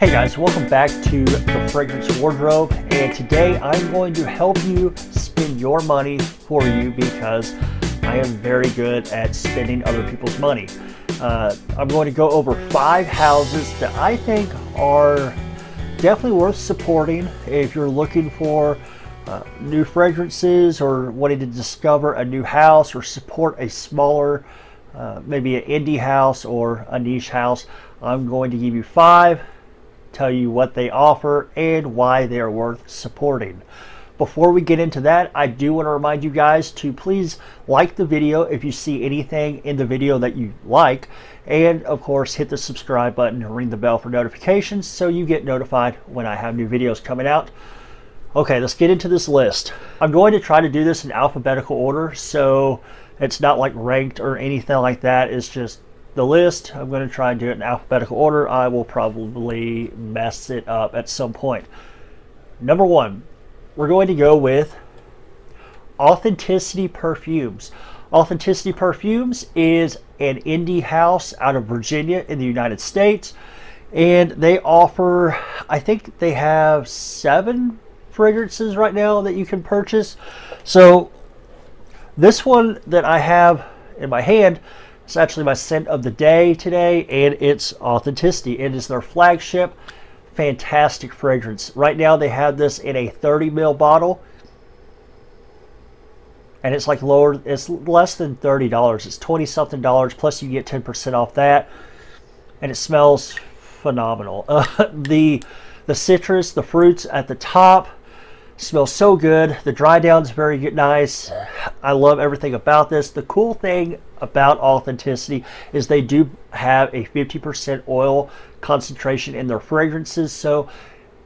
Hey guys, welcome back to the Fragrance Wardrobe, and today I'm going to help you spend your money for you because I am very good at spending other people's money. I'm going to go over 5 houses that I think are definitely worth supporting if you're looking for new fragrances or wanting to discover a new house or support a smaller, maybe an indie house or a niche house. I'm going to give you 5, tell you what they offer and why they are worth supporting. Before we get into that, I do want to remind you guys to please like the video if you see anything in the video that you like, and of course hit the subscribe button and ring the bell for notifications so you get notified when I have new videos coming out. Okay, let's get into this list. I'm going to try to do this in alphabetical order, so it's not like ranked or anything like that. It's just the list. I'm going to try and do it in alphabetical order. I will probably mess it up at some point. Number 1, we're going to go with Authenticity Perfumes. Authenticity Perfumes is an indie house out of Virginia in the United States, and they offer, I think they have 7 fragrances right now that you can purchase. So this one that I have in my hand, it's actually my scent of the day today, and it's Authenticity. It is their flagship, fantastic fragrance. Right now they have this in a 30 ml bottle, and it's like lower, it's less than $30. It's 20 something dollars, plus you get 10% off that, and it smells phenomenal. The citrus, the fruits at the top smells so good. The dry down is very good, nice. I love everything about this. The cool thing about Authenticity is they do have a 50% oil concentration in their fragrances, so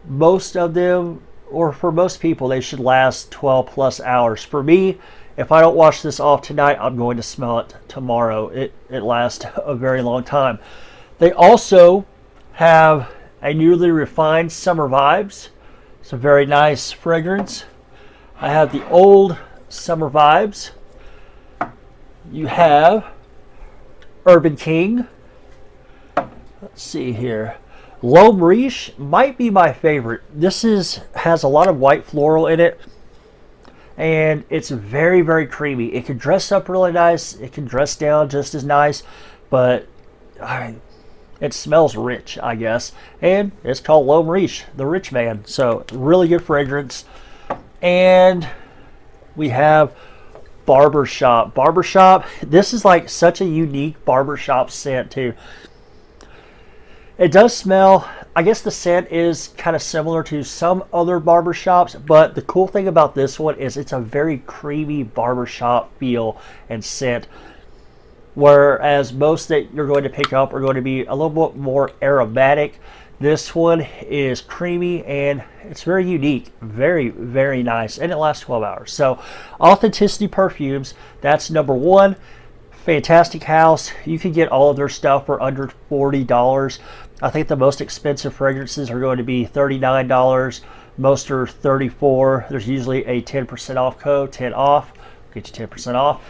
most of them, or for most people, they should last 12 plus hours. For me, if I don't wash this off tonight, I'm going to smell it tomorrow. It lasts a very long time. They also have a newly refined Summer Vibes. It's a very nice fragrance. I have the old Summer Vibes. You have Urban King. Let's see here. L'Homme Riche might be my favorite. This has a lot of white floral in it, and it's very, very creamy. It can dress up really nice. It can dress down just as nice, but it smells rich, I guess. And it's called L'Homme Riche, the rich man. So really good fragrance. And we have Barbershop. Barbershop, this is like such a unique barbershop scent too. It does smell, I guess the scent is kind of similar to some other barbershops, but the cool thing about this one is it's a very creamy barbershop feel and scent. Whereas most that you're going to pick up are going to be a little bit more aromatic. This one is creamy and it's very unique, very, very nice, and it lasts 12 hours. So Authenticity Perfumes, that's number 1. Fantastic house. You can get all of their stuff for under $40. I think the most expensive fragrances are going to be $39. Most are $34. There's usually a 10% off code, 10 off, get you 10% off.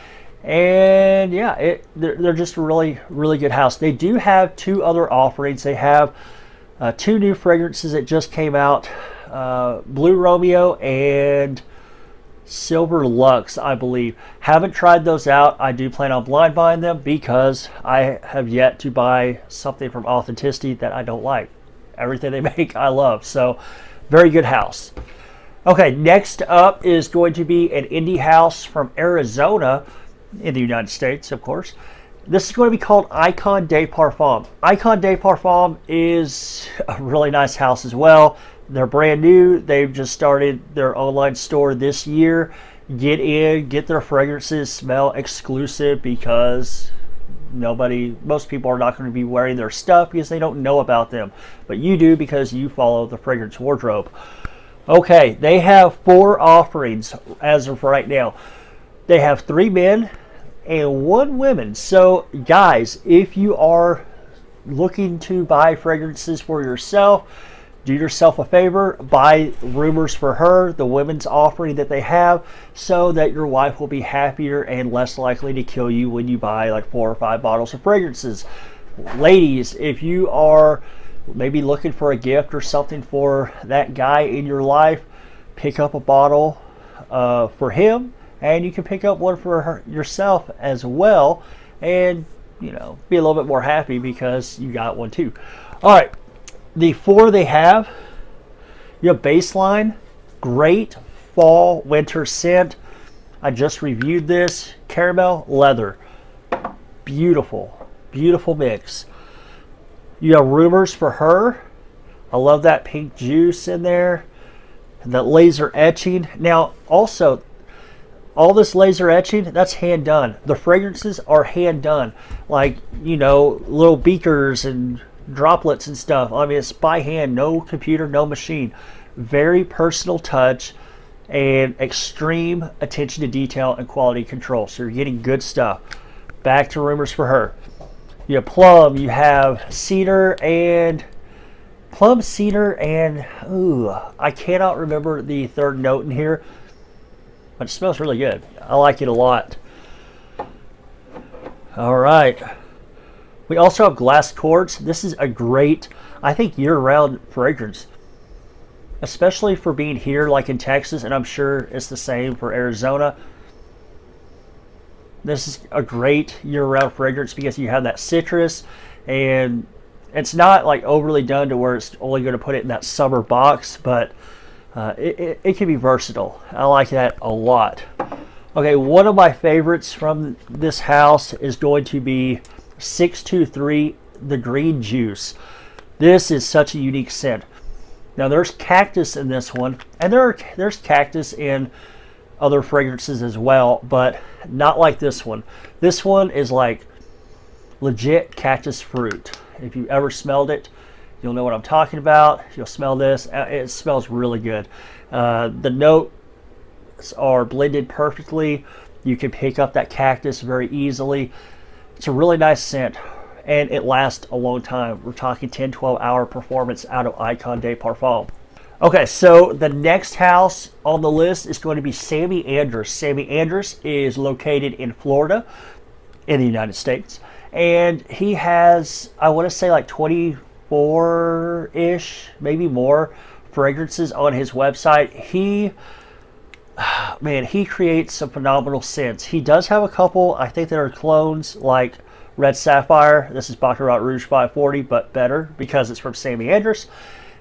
And yeah, they're just a really, really good house. They do have 2 other offerings. They have 2 new fragrances that just came out, Blue Romeo and Silver Lux, I believe. Haven't tried those out. I do plan on blind buying them because I have yet to buy something from Authenticity that I don't like. Everything they make I love. So very good house. Okay, next up is going to be an indie house from Arizona in the United States, of course. This is going to be called Icon de Parfum. Icon de Parfum is a really nice house as well. They're brand new. They've just started their online store this year. Get in, get their fragrances, smell exclusive, because most people are not going to be wearing their stuff because they don't know about them. But you do because you follow the Fragrance Wardrobe. Okay, they have 4 offerings as of right now. They have 3 men and 1 woman. So guys, if you are looking to buy fragrances for yourself, do yourself a favor, buy Rumors for Her, the women's offering that they have, so that your wife will be happier and less likely to kill you when you buy like 4 or 5 bottles of fragrances. Ladies, if you are maybe looking for a gift or something for that guy in your life, pick up a bottle for him, and you can pick up one for yourself as well, and be a little bit more happy because you got one too. All right, the four they have, you have Baseline, great fall winter scent. I just reviewed this. Caramel leather, beautiful, beautiful mix. You have Rumors for Her. I love that pink juice in there. That laser etching. Now, also, all this laser etching, that's hand done. The fragrances are hand done. Like, little beakers and droplets and stuff. I mean, it's by hand, no computer, no machine. Very personal touch and extreme attention to detail and quality control. So you're getting good stuff. Back to Rumors for Her. You have plum, you have cedar and plum, cedar, and I cannot remember the third note in here, but it smells really good. I like it a lot. All right. We also have Glass Quartz. This is a great, I think, year-round fragrance, especially for being here like in Texas, and I'm sure it's the same for Arizona. This is a great year-round fragrance because you have that citrus, and it's not like overly done to where it's only going to put it in that summer box, but it can be versatile. I like that a lot. Okay, one of my favorites from this house is going to be 623, the Green Juice. This is such a unique scent. Now there's cactus in this one, and there's cactus in other fragrances as well, but not like this one. This one is like legit cactus fruit. If you ever smelled it, you'll know what I'm talking about. You'll smell this. It smells really good. The notes are blended perfectly. You can pick up that cactus very easily. It's a really nice scent, and it lasts a long time. We're talking 10-12 hour performance out of Icon de Parfum. Okay, so the next house on the list is going to be Samy Andraus. Samy Andraus is located in Florida in the United States, and he has, I want to say, like 24-ish, maybe more fragrances on his website. He creates some phenomenal scents. He does have a couple, I think, that are clones, like Red Sapphire. This is Baccarat Rouge 540, but better because it's from Samy Andraus.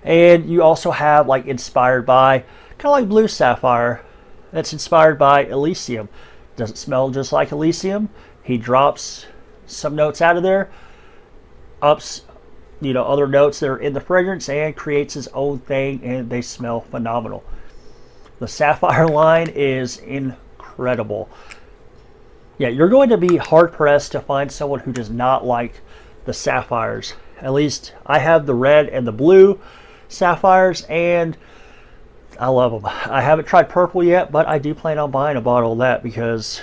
And you also have like inspired by, kind of like Blue Sapphire, that's inspired by Elysium. Doesn't smell just like Elysium. He drops some notes out of there, ups other notes that are in the fragrance, and creates his own thing, and they smell phenomenal. The Sapphire line is incredible. Yeah, you're going to be hard pressed to find someone who does not like the sapphires. At least I have the red and the blue sapphires, and I love them. I haven't tried purple yet, but I do plan on buying a bottle of that because,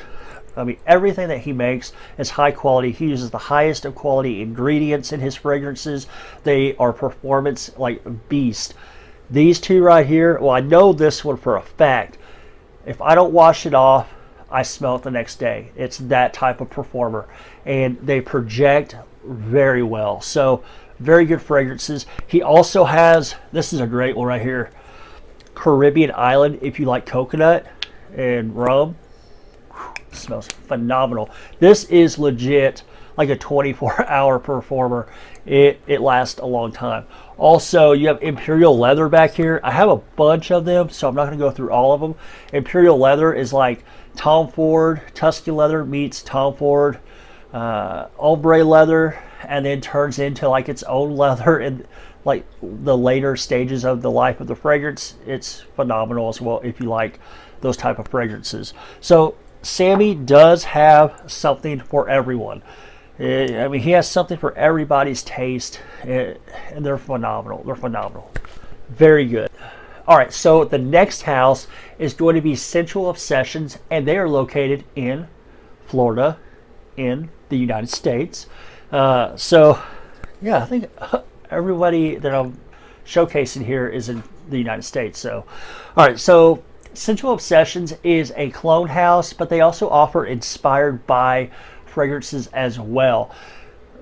I mean, everything that he makes is high quality. He uses the highest of quality ingredients in his fragrances. They are performance like beast. These two right here, well, I know this one for a fact. If I don't wash it off, I smell it the next day. It's that type of performer, and they project very well. So very good fragrances. He also has, this is a great one right here, Caribbean Island. If you like coconut and rum, smells phenomenal. This is legit like a 24-hour performer. It lasts a long time. Also, you have Imperial Leather back here. I have a bunch of them, so I'm not going to go through all of them. Imperial Leather is like Tom Ford Tuscan leather meets Tom Ford ombre leather, and then turns into like its own leather in like the later stages of the life of the fragrance. It's phenomenal as well if you like those type of fragrances. So Samy does have something for everyone. I mean, he has something for everybody's taste, and they're phenomenal. They're phenomenal. Very good. All right, so the next house is going to be Scentual Obsessions, and they are located in Florida, in the United States. So, yeah, I think everybody that I'm showcasing here is in the United States. So, all right, so Scentual Obsessions is a clone house, but they also offer inspired by fragrances as well.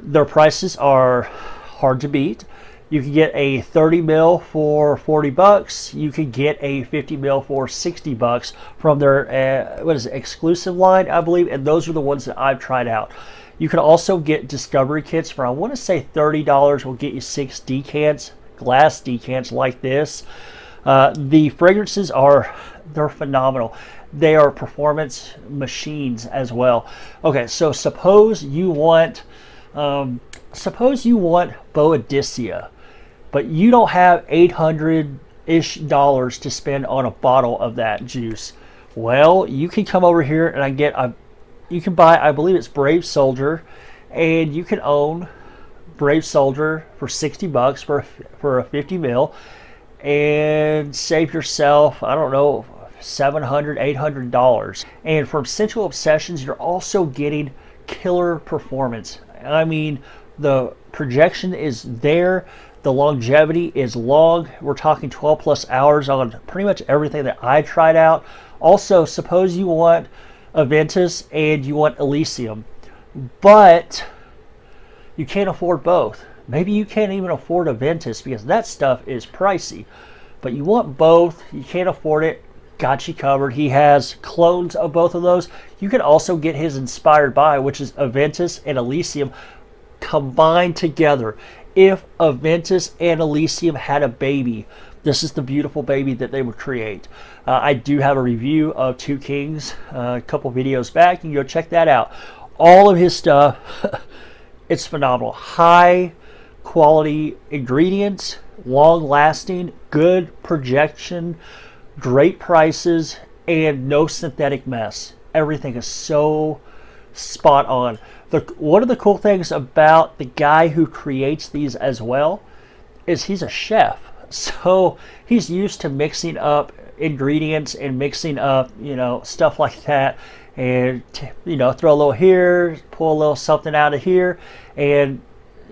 Their prices are hard to beat. You can get a 30 mil for 40 bucks. You can get a 50 mil for 60 bucks from their what is it, exclusive line, I believe, and those are the ones that I've tried out. You can also get discovery kits for, I want to say, $30 will get you 6 decants, glass decants like this. The fragrances they're phenomenal. They are performance machines as well. Okay, so suppose you want Boadicea, but you don't have $800-ish to spend on a bottle of that juice. Well, you can come over here and you can buy, I believe it's Brave Soldier, and you can own Brave Soldier for 60 bucks for a 50 mil and save yourself, I don't know, $700, $800. And from Scentual Obsessions, you're also getting killer performance. I mean, the projection is there. The longevity is long. We're talking 12 plus hours on pretty much everything that I tried out. Also, suppose you want Aventus and you want Elysium, but you can't afford both. Maybe you can't even afford Aventus because that stuff is pricey, but you want both. You can't afford it. Got you covered. He has clones of both of those. You can also get his Inspired By, which is Aventus and Elysium combined together. If Aventus and Elysium had a baby, this is the beautiful baby that they would create. I do have a review of Two Kings a couple videos back. You can go check that out. All of his stuff, it's phenomenal. High quality ingredients, long lasting, good projection, great prices, and no synthetic mess. Everything is so spot on. One of the cool things about the guy who creates these as well is he's a chef. So he's used to mixing up ingredients and mixing up, stuff like that. And, throw a little here, pull a little something out of here. And,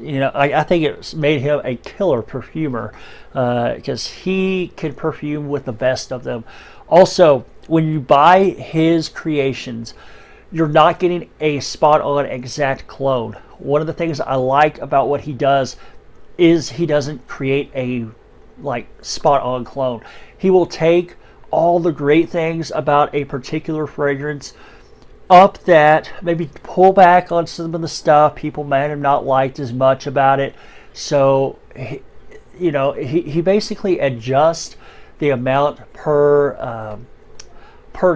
I think it's made him a killer perfumer because he can perfume with the best of them. Also, when you buy his creations, you're not getting a spot-on exact clone. One of the things I like about what he does is he doesn't create a spot-on clone. He will take all the great things about a particular fragrance, up that, maybe pull back on some of the stuff people might have not liked as much about it. So, he basically adjusts the amount per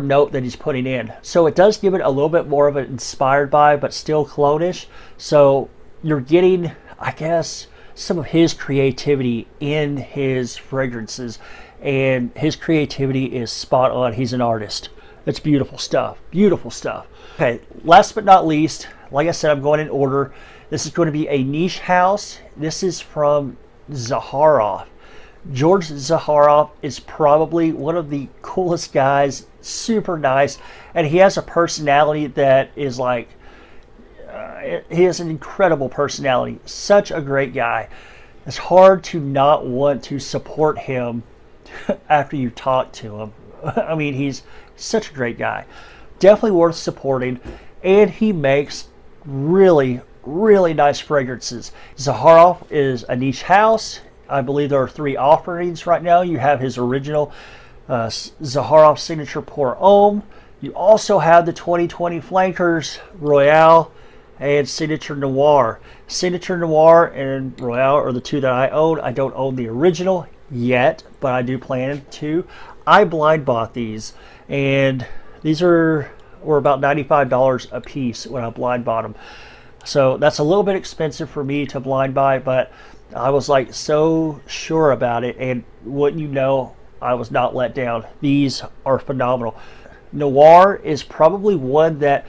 note that he's putting in. So it does give it a little bit more of an Inspired By, but still clone-ish. So you're getting, I guess, some of his creativity in his fragrances, and his creativity is spot on. He's an artist. It's beautiful stuff. Beautiful stuff. Okay, last but not least, like I said, I'm going in order. This is going to be a niche house. This is from Zaharoff. George Zaharoff is probably one of the coolest guys, super nice, and he has a personality that is he has an incredible personality. Such a great guy. It's hard to not want to support him after you talk to him. I mean, he's such a great guy. Definitely worth supporting, and he makes really, really nice fragrances. Zaharoff is a niche house. I believe there are 3 offerings right now. You have his original Zaharoff Signature Pour Homme. You also have the 2020 Flankers Royale and Signature Noir. Signature Noir and Royale are the 2 that I own. I don't own the original yet, but I do plan to. I blind bought these, and these were about $95 a piece when I blind bought them. So that's a little bit expensive for me to blind buy, but I was so sure about it, and wouldn't you know, I was not let down. These are phenomenal. Noir is probably one that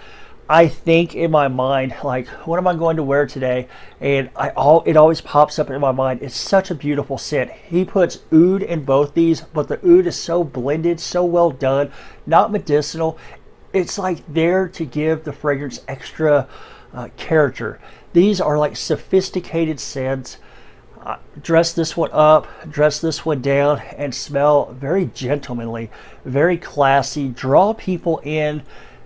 I think in my mind, what am I going to wear today? And it always pops up in my mind. It's such a beautiful scent. He puts oud in both these, but the oud is so blended, so well done, not medicinal. It's there to give the fragrance extra character. These are sophisticated scents. Dress this one up, dress this one down, and smell very gentlemanly, very classy. Draw people in,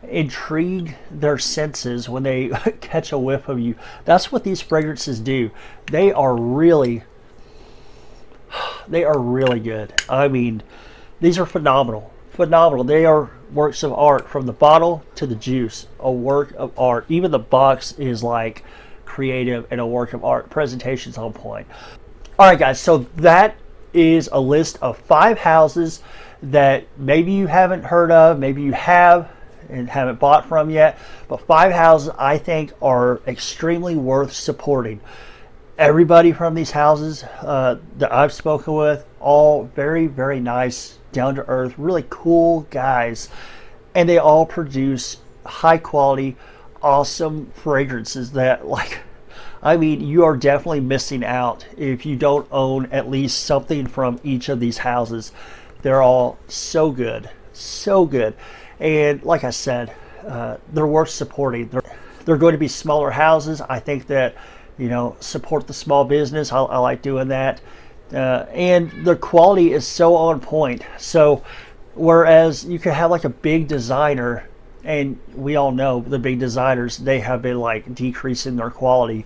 intrigue their senses when they catch a whiff of you. That's what these fragrances do. They are really, They are really good. I mean, these are phenomenal. Phenomenal. They are works of art from the bottle to the juice. A work of art. Even the box is like creative and a work of art. Presentation's on point. All right, guys. So that is a list of 5 houses that maybe you haven't heard of, maybe you have and haven't bought from yet, but 5 houses I think are extremely worth supporting. Everybody from these houses that I've spoken with, all very, very nice, down to earth, really cool guys, and they all produce high quality, awesome fragrances that, like, I mean, you are definitely missing out if you don't own at least something from each of these houses. They're all so good, so good. And like I said, they're worth supporting. They're going to be smaller houses. I think that, you know, support the small business. I like doing that. And the quality is so on point. So whereas you could have like a big designer, and we all know the big designers, they have been like decreasing their quality.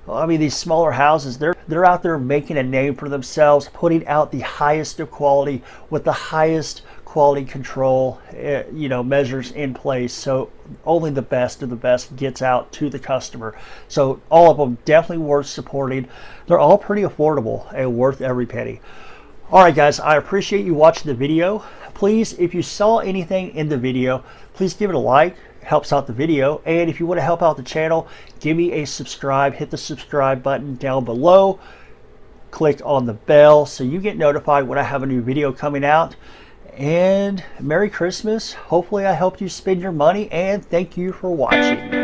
I mean, these smaller houses, they're out there making a name for themselves, putting out the highest of quality with the highest quality control, you know, measures in place. So only the best of the best gets out to the customer. So all of them definitely worth supporting. They're all pretty affordable and worth every penny. All right, guys, I appreciate you watching the video. Please, if you saw anything in the video, please give it a like. It helps out the video. And if you want to help out the channel, give me a subscribe. Hit the subscribe button down below. Click on the bell so you get notified when I have a new video coming out. And Merry Christmas. Hopefully I helped you spend your money, and thank you for watching.